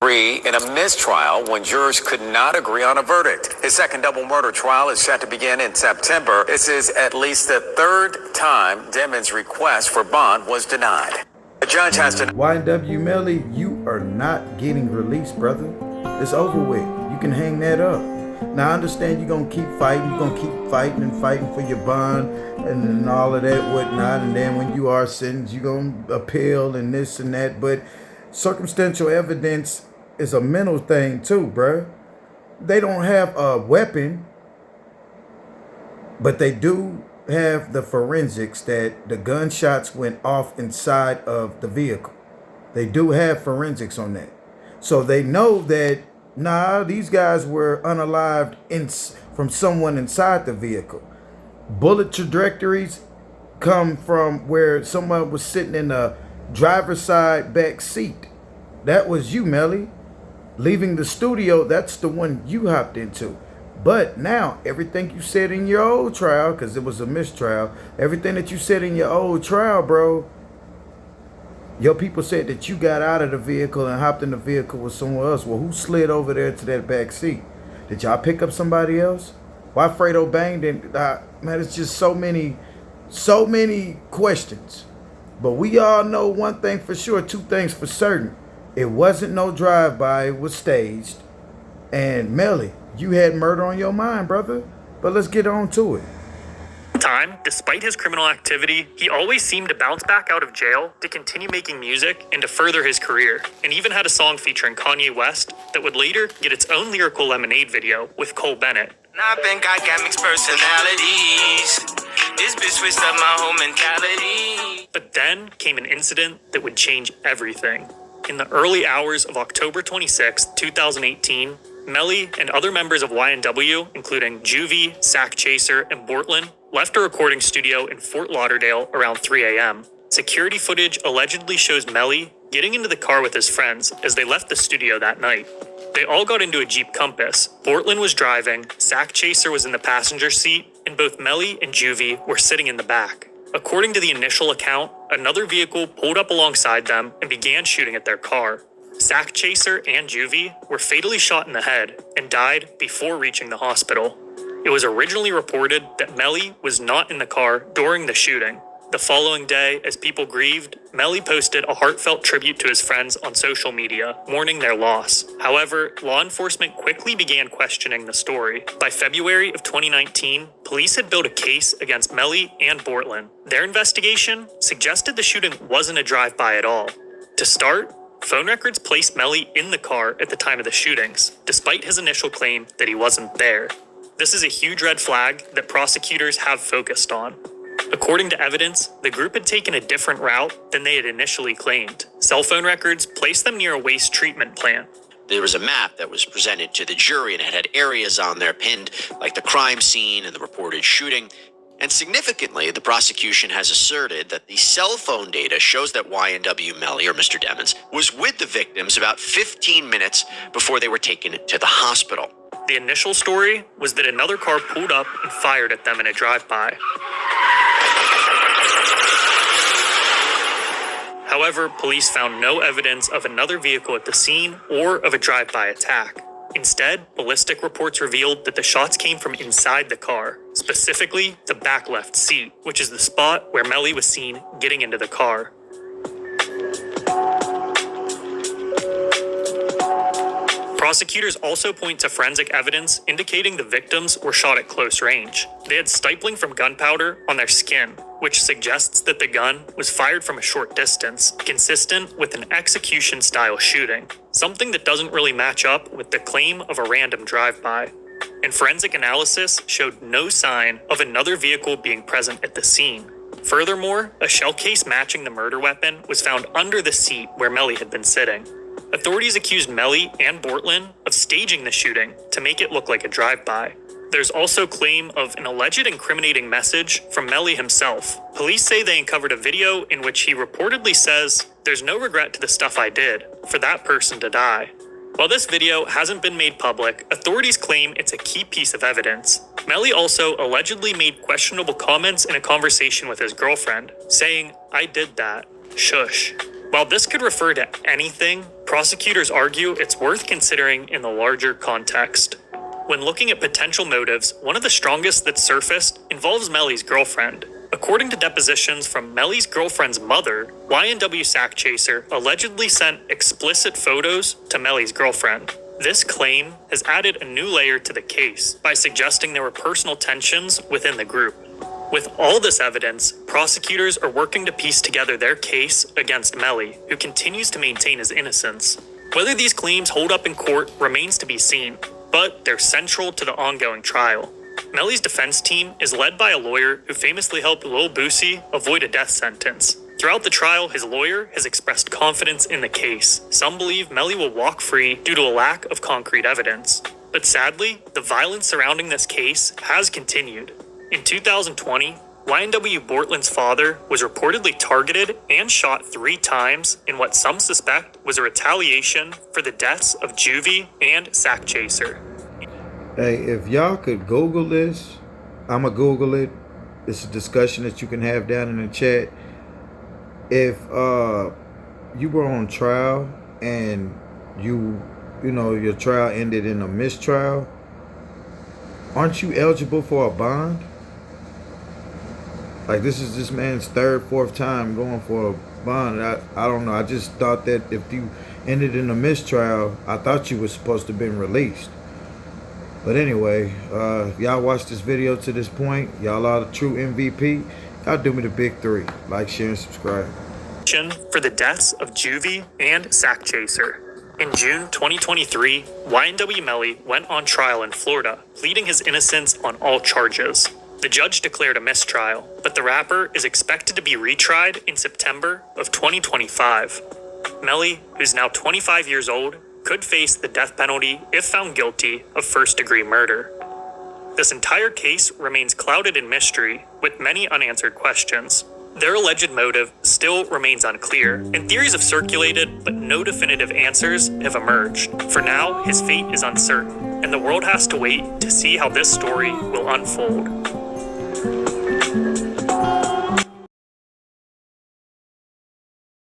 In a mistrial when jurors could not agree on a verdict. His second double murder trial is set to begin in September. This is at least the third time Demon's request for bond was denied. The judge has to... YNW Melly, you are not getting released, brother. It's over with. You can hang that up. Now, I understand you're going to keep fighting. You're going to keep fighting and fighting for your bond and all of that whatnot. And then when you are sentenced, you're going to appeal and this and that. But circumstantial evidence is a mental thing too, bruh. They don't have a weapon, but they do have the forensics that the gunshots went off inside of the vehicle. They do have forensics on that. So they know that, nah, these guys were unalived from someone inside the vehicle. Bullet trajectories come from where someone was sitting in the driver's side back seat. That was you, Melly. Leaving the studio, that's the one you hopped into. But now, everything you said in your old trial, because it was a mistrial, everything that you said in your old trial, bro, your people said that you got out of the vehicle and hopped in the vehicle with someone else. Well, who slid over there to that back seat? Did y'all pick up somebody else? Why Fredo banged and man, it's just so many questions. But we all know one thing for sure, two things for certain. It wasn't no drive-by, it was staged. And Melly, you had murder on your mind, brother. But let's get on to it. Time, despite his criminal activity, he always seemed to bounce back out of jail to continue making music and to further his career, and even had a song featuring Kanye West that would later get its own lyrical Lemonade video with Cole Bennett. I think I got mixed personalities. This bitch switched up my whole mentality. But then came an incident that would change everything. In the early hours of October 26, 2018, Melly and other members of YNW, including Juvie, Sack Chaser, and Bortland, left a recording studio in Fort Lauderdale around 3 a.m. Security footage allegedly shows Melly getting into the car with his friends as they left the studio that night. They all got into a Jeep Compass. Bortland was driving, Sack Chaser was in the passenger seat, and both Melly and Juvie were sitting in the back. According to the initial account, another vehicle pulled up alongside them and began shooting at their car. Sack Chaser and Juvie were fatally shot in the head and died before reaching the hospital. It was originally reported that Melly was not in the car during the shooting. The following day, as people grieved, Melly posted a heartfelt tribute to his friends on social media, mourning their loss. However, law enforcement quickly began questioning the story. By February of 2019, police had built a case against Melly and Bortland. Their investigation suggested the shooting wasn't a drive-by at all. To start, phone records placed Melly in the car at the time of the shootings, despite his initial claim that he wasn't there. This is a huge red flag that prosecutors have focused on. According to evidence, the group had taken a different route than they had initially claimed. Cell phone records placed them near a waste treatment plant. There was a map that was presented to the jury and it had areas on there pinned, like the crime scene and the reported shooting. And significantly, the prosecution has asserted that the cell phone data shows that YNW Melly, or Mr. Demons, was with the victims about 15 minutes before they were taken to the hospital. The initial story was that another car pulled up and fired at them in a drive-by. However, police found no evidence of another vehicle at the scene or of a drive-by attack. Instead, ballistic reports revealed that the shots came from inside the car, specifically the back left seat, which is the spot where Melly was seen getting into the car. Prosecutors also point to forensic evidence indicating the victims were shot at close range. They had stippling from gunpowder on their skin, which suggests that the gun was fired from a short distance, consistent with an execution-style shooting, something that doesn't really match up with the claim of a random drive-by. And forensic analysis showed no sign of another vehicle being present at the scene. Furthermore, a shell case matching the murder weapon was found under the seat where Melly had been sitting. Authorities accused Melly and Bortland of staging the shooting to make it look like a drive-by. There's also claim of an alleged incriminating message from Melly himself. Police say they uncovered a video in which he reportedly says, "There's no regret to the stuff I did, for that person to die." While this video hasn't been made public, authorities claim it's a key piece of evidence. Melly also allegedly made questionable comments in a conversation with his girlfriend, saying, "I did that. Shush." While this could refer to anything, prosecutors argue it's worth considering in the larger context. When looking at potential motives, one of the strongest that surfaced involves Melly's girlfriend. According to depositions from Melly's girlfriend's mother, YNW Sack Chaser allegedly sent explicit photos to Melly's girlfriend. This claim has added a new layer to the case by suggesting there were personal tensions within the group. With all this evidence, prosecutors are working to piece together their case against Melly, who continues to maintain his innocence. Whether these claims hold up in court remains to be seen, but they're central to the ongoing trial. Melly's defense team is led by a lawyer who famously helped Lil Boosie avoid a death sentence. Throughout the trial, his lawyer has expressed confidence in the case. Some believe Melly will walk free due to a lack of concrete evidence. But sadly, the violence surrounding this case has continued. In 2020, YNW Bortland's father was reportedly targeted and shot 3 times in what some suspect was a retaliation for the deaths of Juvie and Sack Chaser. Hey, if y'all could Google this, I'ma Google it. It's a discussion that you can have down in the chat. If you were on trial and you know your trial ended in a mistrial, aren't you eligible for a bond? Like, this is this man's 3rd, 4th time going for a bond. I don't know. I just thought that if you ended in a mistrial, I thought you were supposed to have been released. But anyway, if y'all watched this video to this point, y'all are the true MVP. Y'all do me the big 3. Like, share, and subscribe. For the deaths of Juvie and Sack Chaser. In June 2023, YNW Melly went on trial in Florida, pleading his innocence on all charges. The judge declared a mistrial, but the rapper is expected to be retried in September of 2025. Melly, who's now 25 years old, could face the death penalty if found guilty of first-degree murder. This entire case remains clouded in mystery, with many unanswered questions. Their alleged motive still remains unclear, and theories have circulated, but no definitive answers have emerged. For now, his fate is uncertain, and the world has to wait to see how this story will unfold.